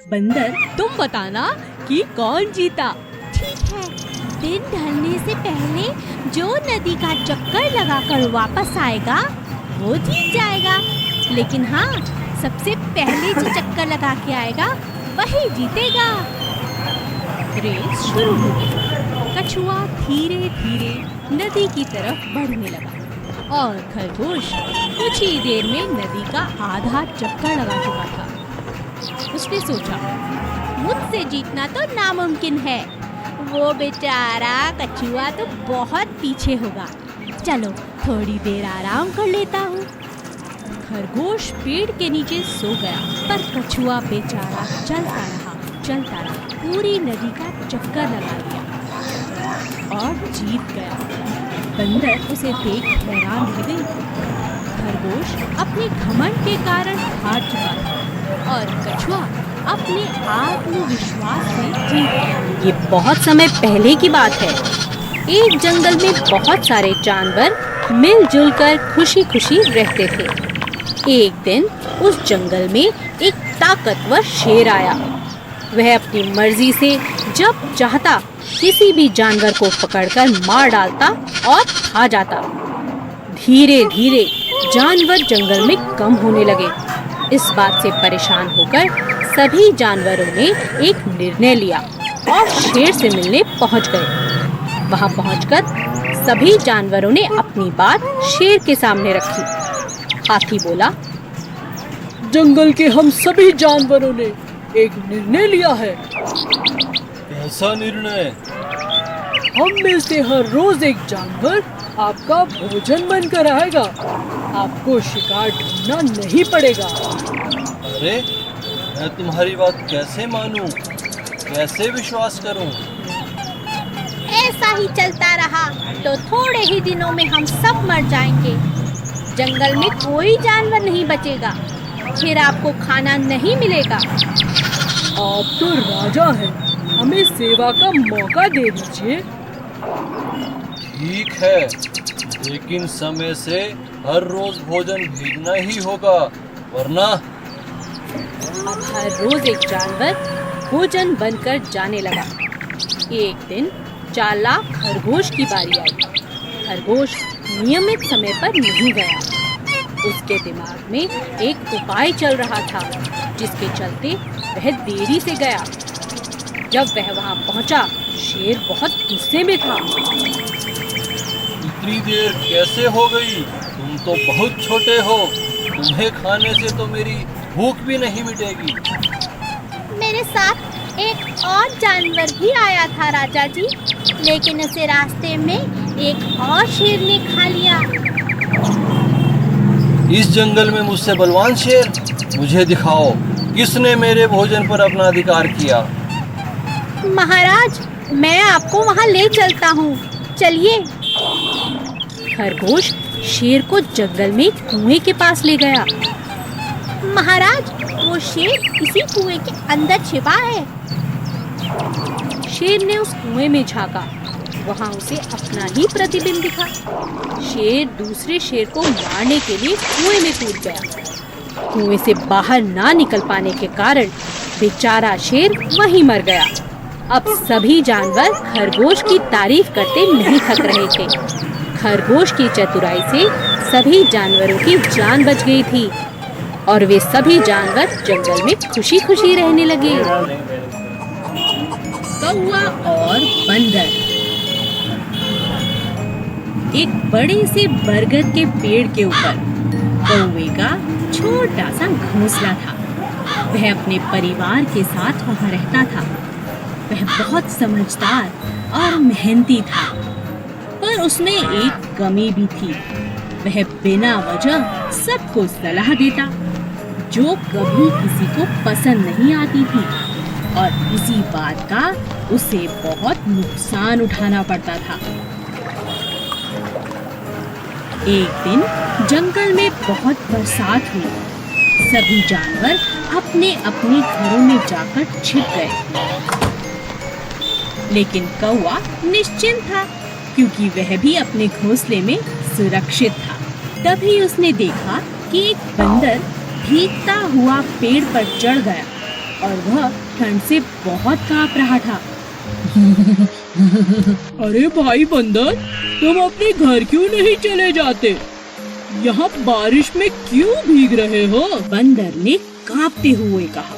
बंदर, तुम बताना कि कौन जीता। ठीक है, दिन ढलने से पहले जो नदी का चक्कर लगाकर वापस आएगा वो जीत जाएगा। लेकिन हाँ, सबसे पहले जो चक्कर लगा के आएगा वही जीतेगा। रेस शुरू हो गई। कछुआ धीरे धीरे नदी की तरफ बढ़ने लगा और खरगोश कुछ ही देर में नदी का आधा चक्कर लगा चुका था। उसने सोचा, मुझसे जीतना तो नामुमकिन है, वो बेचारा कछुआ तो बहुत पीछे होगा। चलो थोड़ी देर आराम कर लेता हूँ। खरगोश पेड़ के नीचे सो गया, पर कछुआ बेचारा चलता रहा, पूरी नदी का चक्कर लगा लिया और जीत गया। बंदर उसे देख हैरान रह गई। खरगोश अपने घमंड के कारण हार चुका था और कछुआ अपने आत्मविश्वास से जीत गया। ये बहुत समय पहले की बात है। एक जंगल में बहुत सारे जानवर मिलजुल कर खुशी खुशी रहते थे। एक दिन उस जंगल में एक ताकतवर शेर आया। वह अपनी मर्जी से जब चाहता किसी भी जानवर को पकड़कर मार डालता और खा जाता। धीरे धीरे जानवर जंगल में कम होने लगे। इस बात से परेशान होकर सभी जानवरों ने एक निर्णय लिया और शेर से मिलने पहुंच गए। वहां पहुंचकर सभी जानवरों ने अपनी बात शेर के सामने रखी। हाथी बोला, जंगल के हम सभी जानवरों ने एक निर्णय लिया है। कैसा निर्णय? हम में से हर रोज एक जानवर आपका भोजन बनकर आएगा। आपको शिकार ढूंढना नहीं पड़ेगा। अरे, मैं तुम्हारी बात कैसे मानूं? कैसे विश्वास करूं? ऐसा ही चलता रहा तो थोड़े ही दिनों में हम सब मर जाएंगे। जंगल में कोई जानवर नहीं बचेगा, फिर आपको खाना नहीं मिलेगा। आप तो राजा हैं, हमें सेवा का मौका दे दीजिए। ठीक है, लेकिन समय से हर रोज भोजन भेजना ही होगा, वरना। अब हर रोज एक जानवर भोजन बनकर जाने लगा। एक दिन चालाक खरगोश की बारी आई। खरगोश नियमित समय पर नहीं गया। उसके दिमाग में एक उपाय चल रहा था, जिसके चलते वह देरी से गया। जब वह वहां पहुंचा, शेर बहुत गुस्से में था। इतनी देर कैसे हो गई? तुम तो बहुत छोटे हो, तुम्हें खाने से तो मेरी भूख भी नहीं मिटेगी। मेरे साथ एक और जानवर भी आया था राजा जी, लेकिन उसे रास्ते में एक और शेर ने खा लिया। इस जंगल में मुझसे बलवान शेर? मुझे दिखाओ, किसने मेरे भोजन पर अपना अधिकार किया? महाराज, मैं आपको वहां ले चलता हूँ, चलिए। खरगोश शेर को जंगल में कुएं के पास ले गया। महाराज, वो शेर इसी कुएं के अंदर छिपा है। शेर ने उस कुएं में झांका, वहां उसे अपना ही प्रतिबिंब दिखा। शेर दूसरे शेर को मारने के लिए कुएं में कूद गया। कुएं से बाहर ना निकल पाने के कारण बेचारा शेर वहीं मर गया। अब सभी जानवर खरगोश की तारीफ करते नहीं थक रहे थे। खरगोश की चतुराई से सभी जानवरों की जान बच गई थी और वे सभी जानवर जंगल में खुशी खुशी रहने लगे। कौवा और बंदर। एक बड़े से बरगद के पेड़ के ऊपर कौवे का छोटा सा घोंसला था। वह अपने परिवार के साथ वहाँ रहता था। वह बहुत समझदार और मेहनती था, पर उसमें एक कमी भी थी। वह बिना वजह सबको सलाह देता, जो कभी किसी को पसंद नहीं आती थी, और इसी बात का उसे बहुत नुकसान उठाना पड़ता था। एक दिन जंगल में बहुत बरसात हुई। सभी जानवर अपने अपने घरों में जाकर छिप गए, लेकिन कौवा निश्चिंत था, क्योंकि वह भी अपने घोंसले में सुरक्षित था। तभी उसने देखा कि एक बंदर भीगता हुआ पेड़ पर चढ़ गया और वह ठंड से बहुत कांप रहा था। अरे भाई बंदर, तुम अपने घर क्यों नहीं चले जाते? यहाँ बारिश में क्यों भीग रहे हो? बंदर ने कांपते हुए कहा।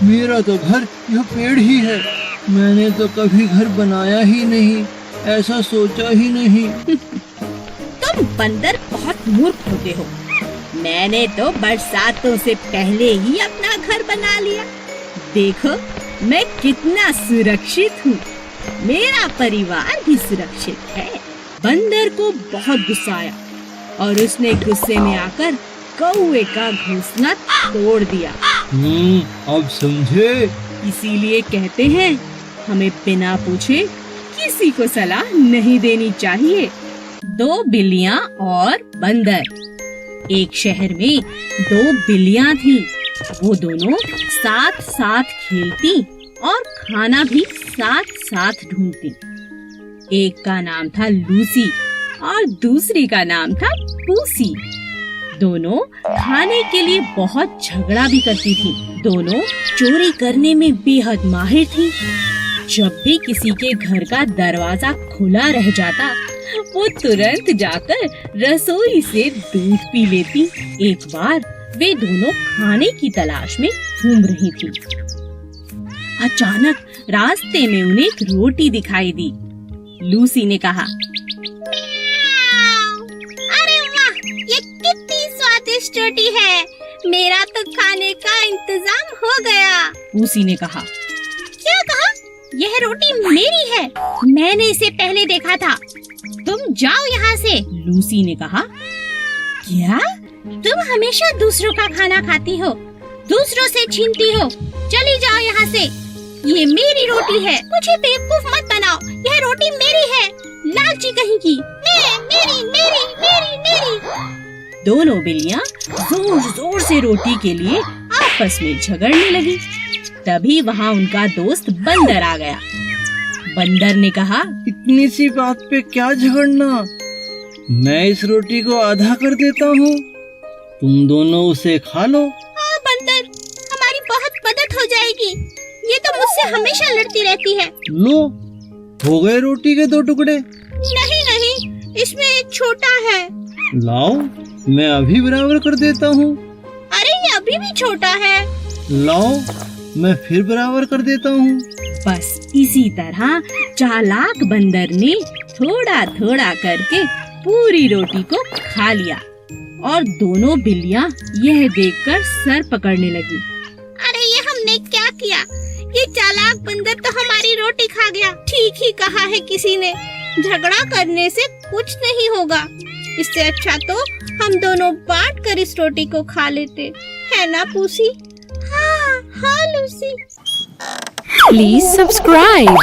मेरा तो घर यह पेड़ ही है। मैंने तो कभी घर बनाया ही नहीं, ऐसा सोचा ही नहीं। तुम बंदर बहुत मूर्ख होते हो। मैंने तो बरसातों से पहले ही अपना घर बना लिया। देखो मैं कितना सुरक्षित हूँ। मेरा परिवार भी सुरक्षित है। बंदर को बहुत गुस्सा आया और उसने गुस्से में आकर कौवे का घोंसला तोड़ दिया। अब समझे? इसीलिए कहते हैं हमें बिना पूछे किसी को सलाह नहीं देनी चाहिए। 2 बिल्लियाँ और बंदर। एक शहर में 2 बिल्लियाँ थीं। वो दोनों साथ साथ खेलती और खाना भी साथ साथ ढूंढती। एक का नाम था लूसी और दूसरी का नाम था पूसी। दोनों खाने के लिए बहुत झगड़ा भी करती थी। दोनों चोरी करने में बेहद माहिर थी। जब भी किसी के घर का दरवाजा खुला रह जाता, वो तुरंत जाकर रसोई से दूध पी लेती। एक बार वे दोनों खाने की तलाश में घूम रही थी। अचानक रास्ते में उन्हें एक रोटी दिखाई दी। लूसी ने कहा, अरे वाह, ये कितनी स्वादिष्ट रोटी है। मेरा तो खाने का इंतजाम हो गया। पूसी ने कहा, क्या कहा? यह रोटी मेरी है। मैंने इसे पहले देखा था। तुम जाओ यहाँ से। लूसी ने कहा, क्या? तुम हमेशा दूसरों का खाना खाती हो, दूसरों से छीनती हो। चली जाओ यहाँ से। ये मेरी रोटी है। मुझे बेवकूफ मत बनाओ। यह रोटी मेरी है। लालची कहीं की। मेरी मेरी मेरी मेरी। दोनों बिल्लियाँ जोर जोर से रोटी के लिए आपस में झगड़ने लगी। तभी वहाँ उनका दोस्त बंदर आ गया। बंदर ने कहा, इतनी सी बात पे क्या झगड़ना? मैं इस रोटी को आधा कर देता हूँ, तुम दोनों उसे खा लो। हाँ बंदर, हमारी बहुत मदद हो जाएगी। ये तो मुझसे हमेशा लड़ती रहती है। लो, हो गए रोटी के 2 टुकड़े। नहीं नहीं, इसमें एक छोटा है। लाओ, मैं अभी बराबर कर देता हूँ। अरे ये अभी भी छोटा है। लाओ, मैं फिर बराबर कर देता हूँ। बस इसी तरह चालाक बंदर ने थोड़ा थोड़ा करके पूरी रोटी को खा लिया और दोनों बिल्लियाँ यह देखकर सर पकड़ने लगी। अरे ये हमने क्या किया? ये चालाक बंदर तो हमारी रोटी खा गया। ठीक ही कहा है किसी ने, झगड़ा करने से कुछ नहीं होगा। इससे अच्छा तो हम दोनों बांट कर इस रोटी को खा लेते, है ना पूसी? हाँ हाँ लूसी। Please subscribe.